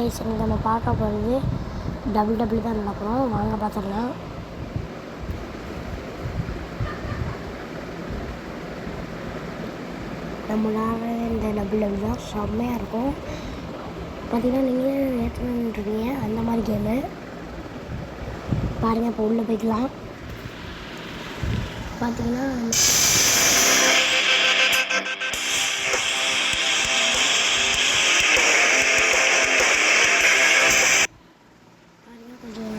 Guys, நம்ம பார்க்க போகிறது டபுள் தான் நடக்கிறோம். வாங்க பார்த்துடலாம். நம்மளால இந்த டபுள் தான் செம்மையாக இருக்கும். பார்த்தீங்கன்னா நீங்கள் ஏற்றணுன்றீங்க அந்த மாதிரி கேமு பாருங்கள். இப்போ உள்ளே போய்க்கலாம். பார்த்தீங்கன்னா கொஞ்சம்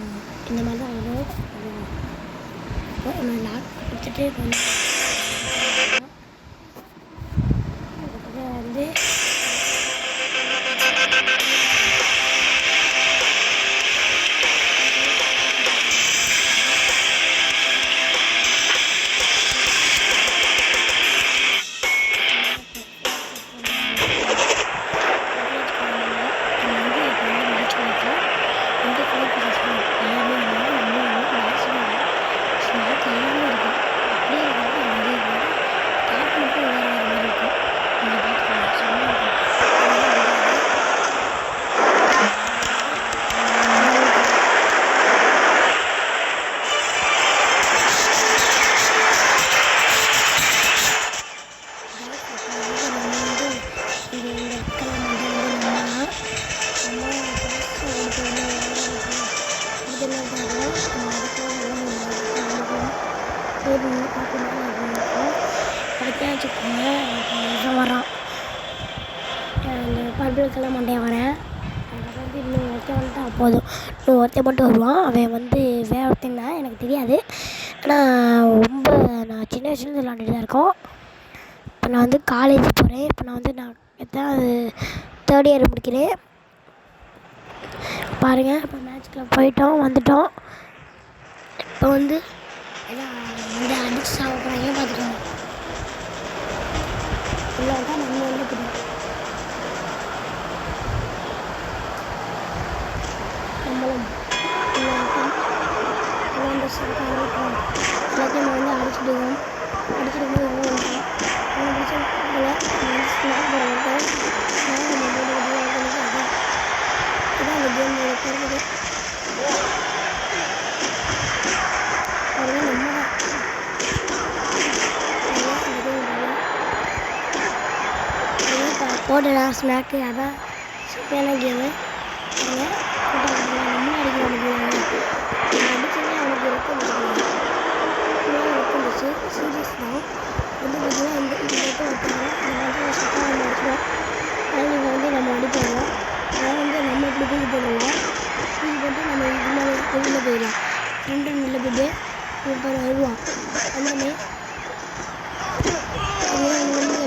இந்த மாதிரி தான் வரும். லாக் கொடுத்துட்டு வந்து வரான். இந்த பர்பிளுக்கெல்லாம் மண்டையாக வரேன். அதில் வந்து இன்னும் ஒருத்தன் வந்துட்டு போதும். இன்னும் ஒருத்தன் மட்டும் வருவான். அவன் வந்து வேறு ஒருத்தன் தான், எனக்கு தெரியாது. ஆனால் நான் சின்ன வயசுலேருந்து விளாண்டுட்டு தான் இருக்கோம். இப்போ நான் வந்து காலேஜ் போகிறேன். இப்போ நான் வந்து எத்தாவது 3rd இயர் முடிக்கிறேன். பாருங்கள், இப்போ மேட்ச்க்குள்ள போயிட்டோம், வந்துட்டோம். இப்போ வந்து அடிச்சு சாப்பிட்றாங்க. பார்த்துக்கோங்க. இல்லை தான் நம்ம வந்து பிடிக்கும். நம்மளும் எல்லாத்தையும் நம்ம வந்து அடிச்சுடுவோம். அடிச்சுடும்போது எவ்வளோ வந்துடும் ஸ்நாக் போடுறது இதான் அந்த கேம் போடுறது. அதெல்லாம் நம்ம தான் போடலாம் ஸ்நாக்கு. அதான் சூப்பரான கேமு. நம்மளும் அடிக்கிற முடியும். அடிச்சுன்னா அவனுக்கு இருந்துச்சு. சீரியஸ் தான் வந்து பார்த்தீங்கன்னா இந்த மட்டும் வைப்பாங்க. இந்த மாதிரி சட்டம் நம்ம அடிச்சிடும். அதனால் நீங்கள் வந்து நம்ம அடிப்போம். அதனால் வந்து நம்ம இப்படி தூக்கி போடலாம். தூக்கி போட்டு நம்ம இதில் போயிடலாம். ஃப்ரெண்டு உள்ள போய்ட்டு இப்போ வருவான். அந்தமே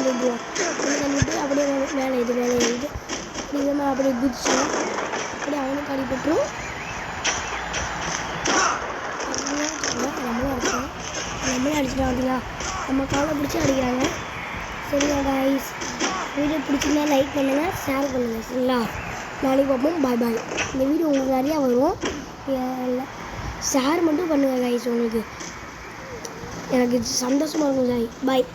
கழிவுவோம். கழிவிட்டு அப்படியே மேலே எழுதிட்டு நீங்கள் அப்படியே குதிச்சோம். அப்படியே அவனுக்கு அடிபட்டுரும். நம்மளும் அடிச்சிட்டோம். அப்படிங்களா நம்ம காலை பிடிச்சி அடிக்கிறாங்க. சரிங்களா கைஸ், வீடியோ பிடிச்சிங்கன்னா லைக் பண்ணுங்கள், ஷேர் பண்ணுங்கள். சரிங்களா, நாளைக்கு பார்ப்போம். பாய் பாய். இந்த வீடியோ உங்களுக்கு நிறையா வரும். இல்லை ஷேர் மட்டும் பண்ணுங்கள் கைஸ். உங்களுக்கு எனக்கு சந்தோஷமாக இருக்கும். பாய்.